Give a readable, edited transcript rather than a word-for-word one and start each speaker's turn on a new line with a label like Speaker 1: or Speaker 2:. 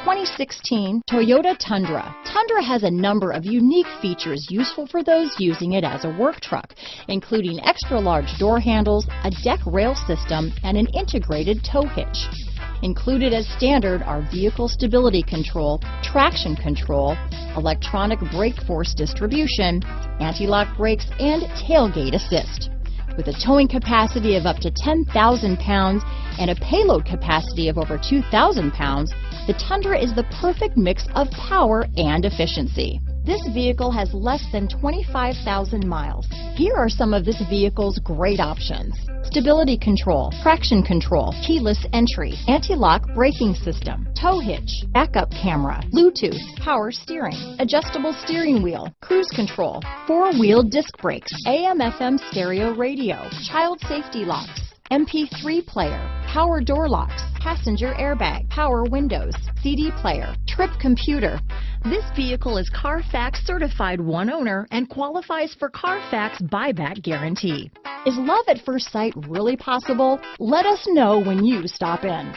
Speaker 1: 2016 Toyota Tundra. Tundra has a number of unique features useful for those using it as a work truck, including extra-large door handles, a deck rail system, and an integrated tow hitch. Included as standard are vehicle stability control, traction control, electronic brake force distribution, anti-lock brakes, and tailgate assist. With a towing capacity of up to 10,000 pounds and a payload capacity of over 2,000 pounds, the Tundra is the perfect mix of power and efficiency. This vehicle has less than 25,000 miles. Here are some of this vehicle's great options: stability control, traction control, keyless entry, anti-lock braking system, tow hitch, backup camera, Bluetooth, power steering, adjustable steering wheel, cruise control, four-wheel disc brakes, AM/FM stereo radio, child safety locks, MP3 player, power door locks, passenger airbag, power windows, CD player, trip computer. This vehicle is Carfax certified one owner and qualifies for Carfax buyback guarantee. Is love at first sight really possible? Let us know when you stop in.